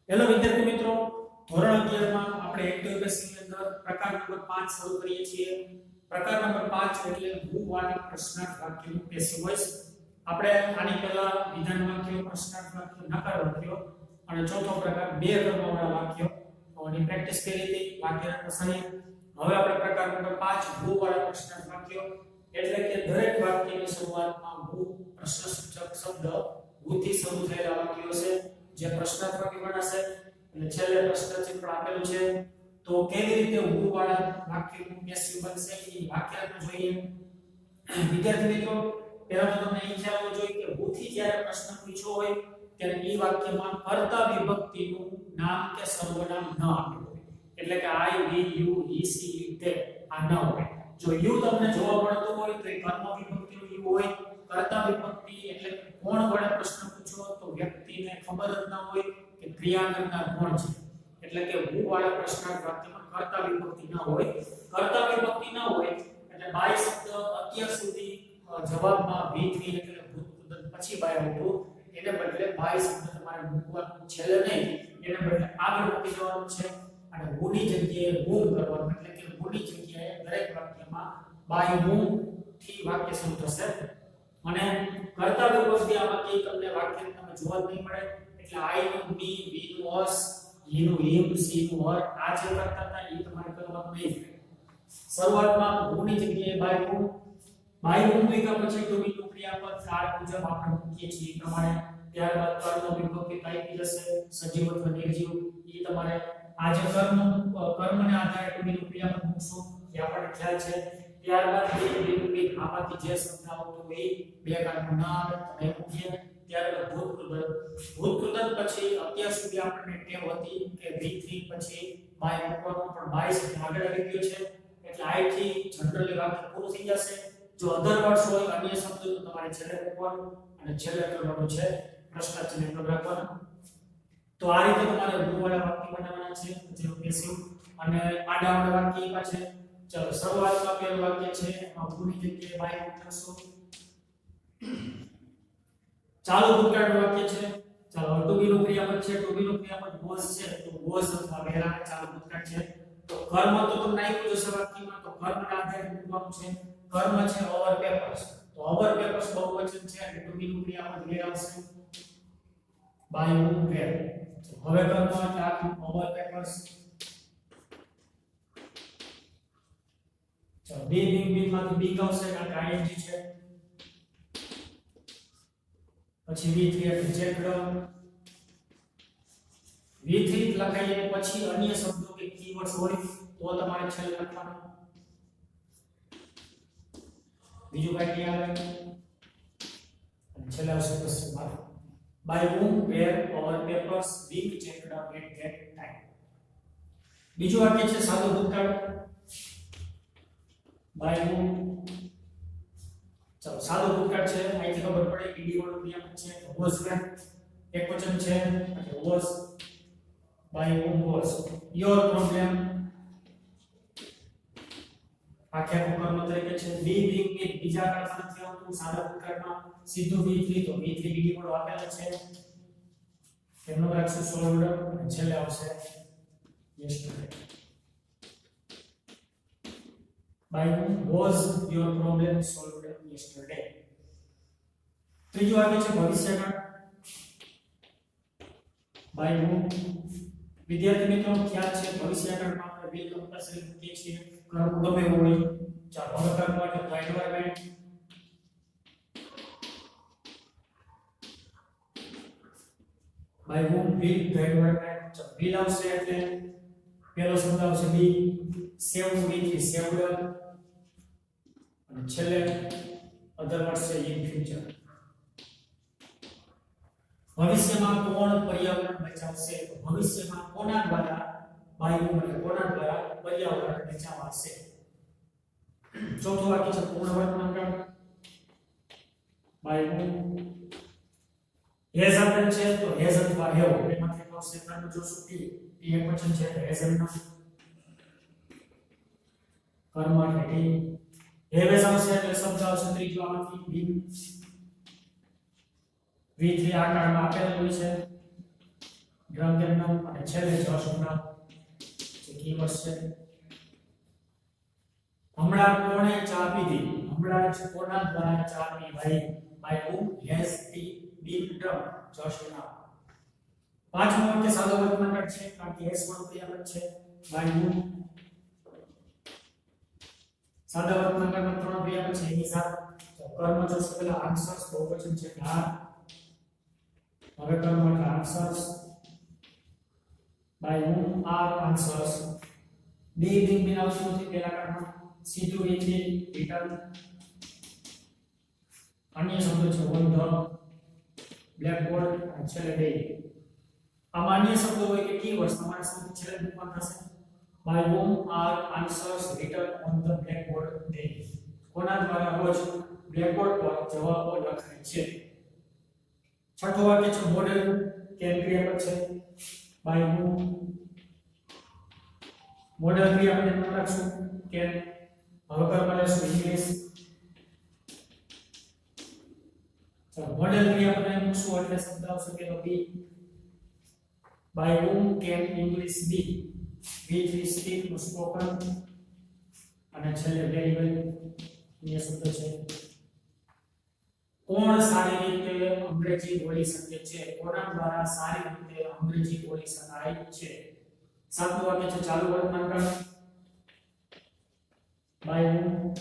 Hello વિદ્યાર્થી મિત્રો, ધોરણ 11 માં આપણે એક્ટિવ બેસની અંદર પ્રકાર નંબર 5 શરૂ કરીએ છીએ. પ્રકાર નંબર 5 એટલે ભૂવાળા પ્રશ્નાર્થ વાક્યનું પેસિવ વોઇસ. આપણે આની પહેલા વિધાન વાક્યો, પ્રશ્નાર્થ વાક્યો, નકાર વાક્યો અને ચોથો પ્રકાર બે કર્મવાળા વાક્યો ની પ્રેક્ટિસ કરી હતી વાક્યરચના સહિત. હવે આપણે પ્રકાર નંબર 5 ભૂવાળા પ્રશ્નાર્થ વાક્યો એટલે કે દરેક વાક્યની શરૂઆતમાં ભૂ પ્રશ્નસૂચક શબ્દ ભૂથી શરૂ થયેલા વાક્યો છે જે પ્રશ્નાર્થ વાક્ય ગણાશે અને છેલ્લે પ્રશ્ન ચિહ્ન આપેલું છે. તો કેવી રીતે ભૂવાળા વાક્યનું પેસિવ બનશે એ વાક્યરચના જોઈએ. વિદ્યાર્થી મિત્રો, પહેલા તો તમને એ ખ્યાલ હોવો જોઈએ કે ભૂથી જ્યારે પ્રશ્ન પૂછ્યો હોય ત્યારે એ વાક્યમાં કર્તા વિભક્તિનું નામ કે સર્વનામ ન આપેલું હોય. એટલે કે આઈ, વી, યુ, હી, સી, તે આ ન હોય. જો યુ તમને જોવા મળતું હોય તો એ કર્મ વિભક્તિનું યુ હોય. કર્તા વિભક્તિ એટલે કોણ વડે પ્રશ્ન પૂછ્યો તો વ્યક્તિને ખબર જ ન હોય કે ક્રિયા કરનાર કોણ છે. એટલે કે ભૂવાળા પ્રશ્નાર્થ વાક્યમાં કર્તા વિભક્તિ ન હોય. કર્તા વિભક્તિ ન હોય એટલે બાય શબ્દ અત્યાર સુધી જવાબમાં V3 એટલે ભૂતપૂર્વ પછી બાય હતું, એને બદલે બાય શબ્દ તમારે મૂકવાનું છેલ્લે નહીં, એને બદલે આગળ મૂકી દેવાનું છે અને ભૂની જગ્યાએ હું કરવાનું. એટલે કે ભૂની જગ્યાએ દરેક વાક્યમાં બાય હું થી વાક્ય શરૂ થશે. અને કર્તા વિભક્તિ આમાં કે તમને વાક્ય તમે જોવા જ નહીં મળે. એટલે આઈ નું મી, વી નું અસ, હી નું હિમ, સી નું હર આ જે કરતા હતા એ તમારે કરવાનું નહીં. શરૂઆતમાં ભૂની જગ્યાએ બાય હું મૂક્યા પછી તો બી ક્રિયાપદ સાર મુજબ આપણે મૂકીએ છીએ એ પ્રમાણે. ત્યારબાદ કર્મ વિભક્તિ ટાઈપ જશે સજીવ અથવા નિર્જીવ. એ તમારે આ જે કર્મને આધારે તો બી ક્રિયાપદ મૂકશો એ આપણને ખ્યાલ છે. ત્યારબાદ બે આમાંથી જે શબ્દ આવતો હોય બે કાળમાં ન આવે તો એ મૂકીએ. ત્યારબાદ ભૂતકૃત પછી અત્યાર સુધી આપણને ટેવ હતી કે V3 પછી બાય મૂકવાનું, પણ બાય શબ્દ આગળ આવી ગયો છે એટલે I થી જનરલી વાક્ય પૂરું થઈ જશે. જો અધર વર્ડ્સ હોય અન્ય શબ્દ તો તમારે છેલ્લે મૂકવાનું અને છેલ્લે કરવાનું છે પ્રશ્ન ચિહ્ન રાખવાનું. તો આ રીતે તમારે ભૂવાળા વાક્ય બનાવવાના છે જે પેસિવ. અને આડાવાળા વાક્ય એવા છે. ચલો શરૂઆતમાં પહેલું વાક્ય છે ભૂની જગ્યાએ બાય મૂકશો. ચાલુ ભૂતકાળનું વાક્ય છે. ચાલો ટુ બી નું ક્રિયાપદ છે. ટુ બી નું ક્રિયાપદ વોઝ છે તો વોઝ અથવા વેરા ચાલુ ભૂતકાળ છે. તો કર્મ તો તમને આપ્યું જશે વાક્યમાં, તો કર્મના આધારે મૂકવાનું છે. કર્મ છે ઓવર પેપર્સ, તો ઓવર પેપર્સ બહુવચન છે એટલે ટુ બી નું ક્રિયાપદ વેર આવશે બાય હું વેર. હવે કર્મ એટલે આખું ઓવર પેપર્સ. ચાલો બી બિંગ માંથી બી આવશે કારણ કે આઈએનજી છે. પછી V3 એટલે ચેકડ. V3 લખાય અને પછી અન્ય શબ્દો કે કીવર્ડ્સ હોય તો તમારે છેલ્લે લખવાનું. બીજું કઈ નહીં આવે અને છેલ્લે આવશે question mark. By whom, where, over papers, being checked at that time. બીજું વાક્ય છે સાદું ભૂતકાળ. By whom. ચલો સાદું ભૂતકાળ છે અહીંથી ખબર પડે ઈડી વાળું ક્રિયાપદ છે was when એકવચન છે એટલે was by whom was your problem. આખ્યા કર્મ તરીકે છે. બી બિંગ વિથ બીજા કાળમાં નથી આવતું સાદા ભૂતકાળમાં સીધું V3 તો V3 ઈડી વાળું આપેલા છે એમનો રાખશું સોલ્વડ અને છેલ્લે આવશે yesterday. By whom was your problem solved yesterday. ત્રીજું વાક્ય છે ભવિષ્યકાળ. by whom. વિદ્યાર્થી મિત્રો ખ્યાલ છે ભવિષ્યકાળમાં આપણે વિલ કમ્પલસરી મૂકીએ છીએ કર્મ ગમે એવું હોય. ચાલો હવે કર્મ એટલે environment. by whom will the environment. ચાલો will આવશે એટલે પહેલો શબ્દ આવશે બી. સેવ વી સેવડ અને છેલ્લે અધર વર્ડ છે ઇન ફ્યુચર. ભવિષ્યમાં કોણ પર્યાવરણ બચાવશે તો ભવિષ્યમાં કોના દ્વારા બાય whom એટલે કોના દ્વારા પર્યાવરણ બચાવાશે. ચોથું વાક્ય છે પૂર્ણ વર્તમાન કાળ. બાય whom હેઝ આપેલ છે તો હેઝ અથવા હેવ એમાંથી આવશે કર્મ જોશું કે એ એકવચન છે તો હેઝ એમનો કર્મ એટલે હેવેસ આવશે એટલે શબ્દ આવશે ત્રીજો આમાંથી બિન. V3 આ કાળમાં આપેલું હોય છે ડ્રંકન અને છેલ્લે જોશના જે કીવર્ડ છે હમણાં કોણે ચા પીધી હમણાં જ કોના દ્વારા ચા પીવાઈ by whom has tea been drunk જોશના પાંચમું વાક્ય સાદો વર્તમાનકાળ છે કારણ કે s માં ક્રિયાપદ છે બાય whom સાદા વર્તમાનકાળમાં ત્રણ ક્રિયાપદ છે એની સાથે કર્મ જોશ પેલા આન્સર્સ બહુવચન છે આ હવે કર્મ એટલે answers by whom are answers being been આવતું નથી પેલા કર્મમાં સીધું એટલે રિટર્ન અન્ય શબ્દ છે on the blackboard અને છેલ્લે day આમાં અન્ય શબ્દો હોય કે કીવર્ડ્સ તમારે સૌથી છેલ્લે મૂકવાનું થશે by whom are answers written on the blackboard day કોના દ્વારા રોજ બ્લેકબોર્ડ પર જવાબો લખાય છે છઠ્ઠું વાક્ય છે મોડેલ કેન ક્રિયાપદ છે by whom મોડેલ ક્રિયાપદ એમ લખશું કેન હવે કરવા લેશું ઇંગ્લિશ ચાલો મોડેલ ક્રિયાપદ એમ શું એટલે શબ્દ આવશે કે બી by whom can English be which is speak spoken અને છેલ્લે વેરીએબલ એ શબ્દ છે કોણ સારી રીતે અંગ્રેજી બોલી શકે છે કોના દ્વારા સારી રીતે અંગ્રેજી બોલી શકાય છે સાતમું વાક્ય છે ચાલુ વર્તમાનકાળ બાય whom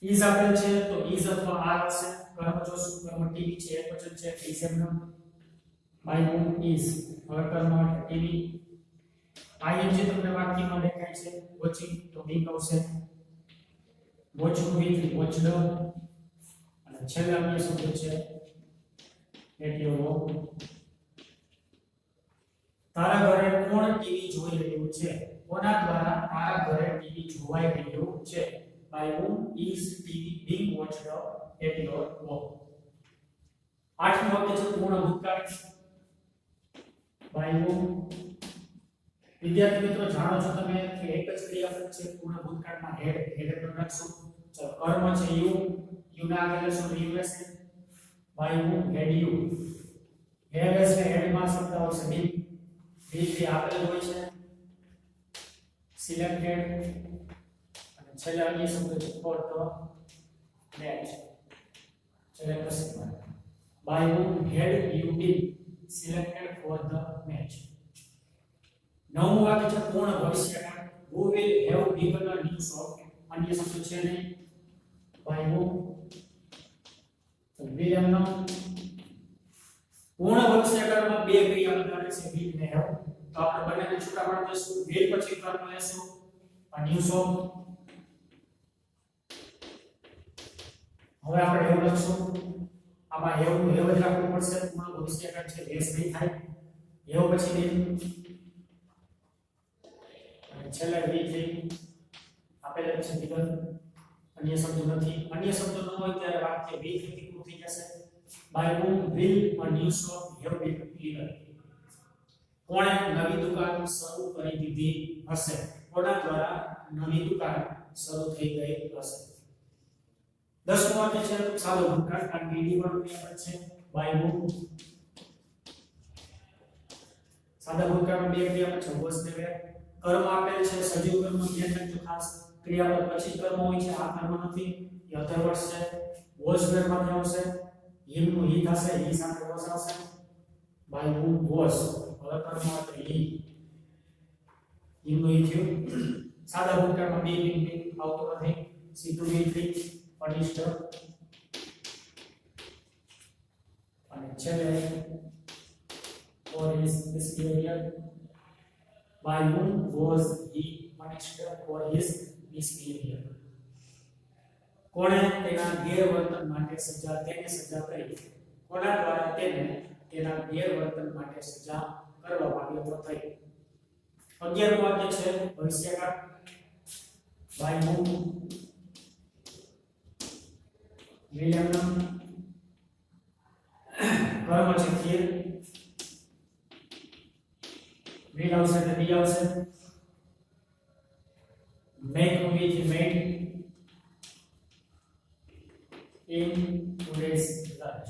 is આપેલ છે તો is અથવા are હશે કર્મ જોશું કર્મ ટીવી છે એકવચન છે is એમનો બાય whom is હવે કર્મ એટલે ટીવી ing તમને વાક્યમાં દેખાય છે વોચિંગ તો being આવશે વોચ મૂવી વોચડ અને છેલ્લે અન્ય શબ્દ છે રેડિયો તારા ઘરે કોણ ટીવી જોઈ રહ્યું છે કોના દ્વારા તારા ઘરે ટીવી જોવાઈ રહ્યું છે by whom is TV being watched at your home આઠમું વાક્ય છે પૂર્ણ ભૂતકાળ બાય whom વિદ્યાર્થી મિત્રો જાણો છો તમે કે એક જ ક્રિયાપદ છે પૂર્ણ ભૂતકાળમાં હેડ પર રાખશું ચલો કર્મ છે યુ ના આગળ શું યુ છે by whom had you have as ને હેડ માં શબ્દ આવશે બી થી આપેલ હોય છે સિલેક્ટેડ અને છેલ્લે અન્ય શબ્દ છે ફોર ધ મેચ છેલ્લે પ્રશ્ન by whom had you been selected for the match નવમું વાક્ય છે પૂર્ણ ભવિષ્યકાળ who will have given a news of અન્ય શબ્દ છે નહીં બાય whom તો વિલ નો પૂર્ણ ભવિષ્યકાળમાં બે ક્રિયાપદ આવે છે will ને have તો આપણે બંનેને છૂટા પાડી દઈશું will પછી કર્મ લેશું a news of હવે આપણે એવું લખશું આમાં એવું જ રાખવું પડશે પૂર્ણ ભવિષ્યકાળ છે એસ નહીં થાય એવું પછી will છેલ્લે વી આપેલ છે વિગત અન્ય શબ્દો નથી અન્ય શબ્દો ન હોય ત્યારે વાક્ય વી થી પૂરું થઈ જશે by whom will a new shop have been given કોણે નવી દુકાન શરૂ કરી દીધી હશે કોના દ્વારા નવી દુકાન શરૂ થઈ ગઈ હશે દસમું વાક્ય છે સાદો ભૂતકાળ કારણ કે ઈડી વાળું ક્રિયાપદ છે બાય whom સાદા ભૂતકાળમાં બે ક્રિયાપદ છે was ને were કર્મ આપેલ છે સજીવ કર્મ ધ્યાન રાખજો ખાસ ક્રિયાપદ પછી કર્મ હોય છે આ કર્મ નથી એ અધર વર્ષ છે was were માંથી આવશે him નું he થશે he સાથે was આવશે by whom was હવે કર્મ એટલે he him નું he થયું સાદા ભૂતકાળમાં be been આવતો નથી સીધું be થી punished અને છેલ્લે for his misbehavior by whom was he punished for his misbehavior કોણે તેના ગેરવર્તન માટે સજા કરી કોના દ્વારા તેને તેના ગેરવર્તન માટે સજા કરવામાં આવી તો થઈ 11મું વાક્ય છે ભવિષ્યકાળ by whom વિલિયમ કર્મ છે ફીર will આવશે તો be આવશે make with made in today's lunch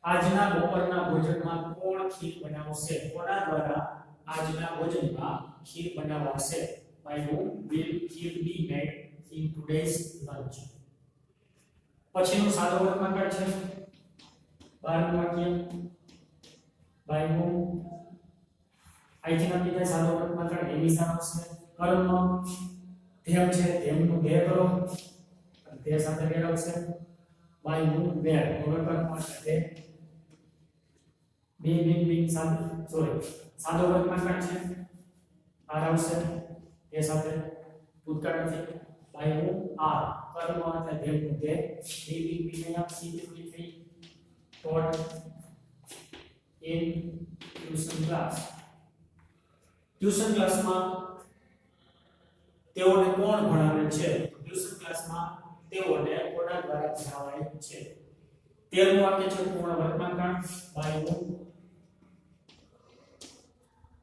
આજના બપોરના ભોજનમાં કોણ ખીર બનાવશે? કોના દ્વારા આજના ભોજનમાં ખીર બનાવાશે? by whom will kheer be made in today's lunch? પછીનું સાદો વર્તમાન છે 12મું વાક્ય by whom આઈથી નક્કી થાય સાદો વર્તમાન કાળ એની સાર આવશે. કર્મ ધ્યેય છે ધ્યેયનું ધ્યેય કરો અને તે સાથે મેળવશે by whom where વર્તમાન એટલે બિન સાદો વર્તમાન કાળ છે આર આવશે તે સાથે ભૂતકાળ નથી by whom are કર્મ એટલે ધ્યેયનું ધ્યેય બિન અહીંયા C3 taught in tuition class. Tuition ક્લાસમાં તેઓને કોણ ભણાવે છે? ટ્યુશન ક્લાસમાં તેઓને કોના દ્વારા ભણાવાય છે? 13મું વાક્ય છે પૂર્ણ વર્તમાન કાળ by whom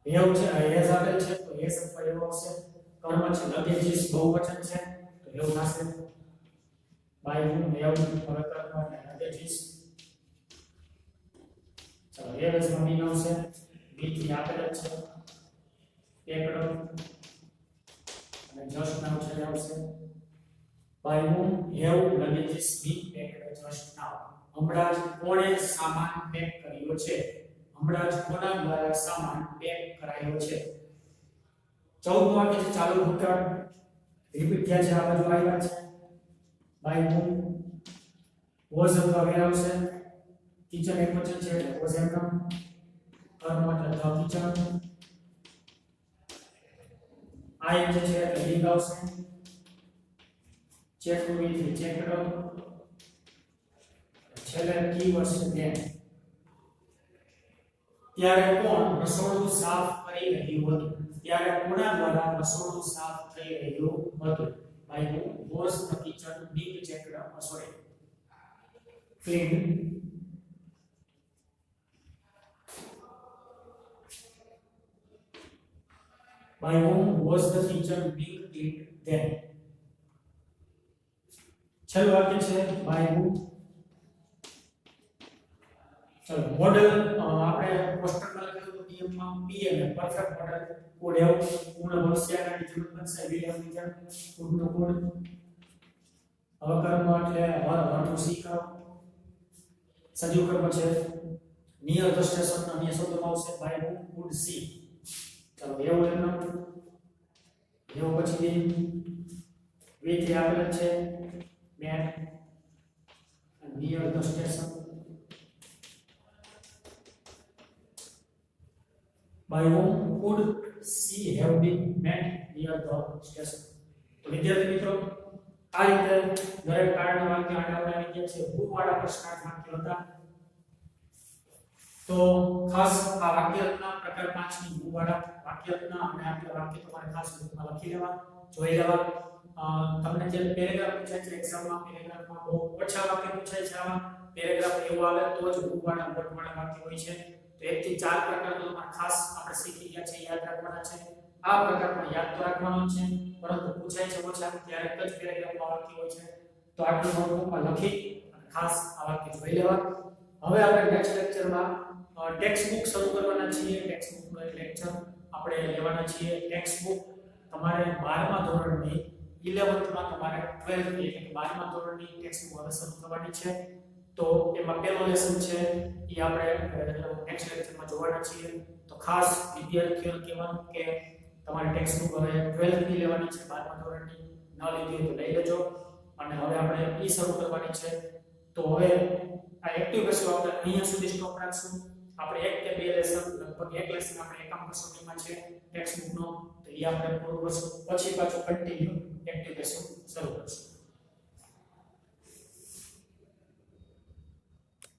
હેવ છે હેઝ આપેલ છે તો હેઝ અથવા હેવ આવશે. કર્મ છે લગેજીસ બહુવચન છે તો હેવ થશે by whom હેવ હવે કર્મ એટલે લગેજીસ. ચલો હેવ ઇઝ મીન આવશે બી થી આપેલ છે એકડો અને જસ્ટ નાઉ છે આવશે by whom have luggages be packed just now. હમણાં જ કોણે સામાન પેક કર્યો છે? હમણાં જ કોના દ્વારા સામાન પેક કરાયો છે? 14મું વાક્ય છે ચાલુ ભૂતકાળ રિપીટ થયા છે આ બાજુ આવ્યા છે by whom was અથવા where આવશે. કિચન એક વચન છે એટલે was એમ કર્મ એટલે the kitchen. I જે છે એટલે being આવશે. Check with checked. છેલ્લે કીવર્ડ છે then. ત્યારે કોણ રસોડું સાફ કરી રહ્યું હતું? ત્યારે કોના દ્વારા રસોડું સાફ થઈ રહ્યું હતું? by whom was the kitchen being checked clean. by whom was the kitchen being cleaned then? છેલ્લું વાક્ય છે by whom. ચલો મોડેલ આપણે કોષ્ટકમાં લખેલું તો પીએમ માં પીએમ એ પરફેક્ટ મોડેલ કોડ એવ પૂર્ણ ભવિષ્યકાળની જરૂર બનશે વિલિયમ નીચર કોડનો કોડ. હવે કર્મ એટલે વર ટુ સી કર્મ. સજીવ કર્મ છે નિયર ધ સ્ટેશન નો નિયર શબ્દમાં આવશે by whom would see. ચલો એવું એનો એવો પછી વી થી આપેલ છે met near the station by whom could she have been met near the station. તો વિદ્યાર્થી મિત્રો આ રીતે દરેક કાળના વાક્ય આડાવડા આવી ગયા છે ભૂવાળા પ્રશ્નાર્થ વાક્ય હતા. તો ખાસ આ વાક્ય રચના પ્રકાર 5 ની ભૂવાળા વાક્ય રચના અને આપેલા વાક્ય તમારે ખાસ બુકમાં લખી લેવા જોઈ લેવા. તમને જે પેરેગ્રાફ પૂછાય છે એક્ઝામમાં પેરેગ્રાફમાં બહુ ઓછા વાક્ય પૂછાય છે. આમાં પેરેગ્રાફ એવું આવે તો જ ભૂવાળા મોટવાળા વાક્ય હોય છે. તો 1 થી 4 પ્રકાર તો તમારે ખાસ આપણે શીખી ગયા છે યાદ રાખવાના છે. આ પ્રકાર પણ યાદ તો રાખવાનો છે પરંતુ પૂછાય છે ઓછા ત્યારે એક જ પેરેગ્રાફમાં વાક્ય હોય છે. તો આટલું નોટબુકમાં લખી અને ખાસ આ વાક્ય જોઈ લેવા. હવે આપણે નેક્સ્ટ લેક્ચરમાં ટેક્સ્ટ બુક શરૂ કરવાના છીએ. ટેક્સ્ટ બુકનો એક લેક્ચર આપણે લેવાના છીએ. ટેક્સ્ટ બુક તમારે 12મા ધોરણની 11th માં તમારે 12th એટલે કે 12મા ધોરણની ટેક્સ્ટ બુક હવે શરૂ થવાની છે. તો એમાં પહેલો લેસન છે એ આપણે નેક્સ્ટ લેક્ચરમાં જોવાના છીએ. તો ખાસ વિદ્યાર્થીઓને કહેવાનું કે તમારી ટેક્સ્ટ બુક હવે 12th ની લેવાની છે 12મા ધોરણની. ન લીધી તો લઈ લેજો. અને હવે આપણે ઈ શરૂ કરવાની છે. તો હવે આ એક્ટિવ બેસો આપણે અહીંયા સુધી સ્ટોપ રાખશું. આપણે એક કે બે લેસન લગભગ એક લેસન આપણે એકમ કસોટીમાં છે ટેક્સ્ટ બુકનો તો એ આપણે પૂરું કરશું. પછી પાછું કન્ટિન્યુ એક્ટિવ બેસો શરૂ કરશું.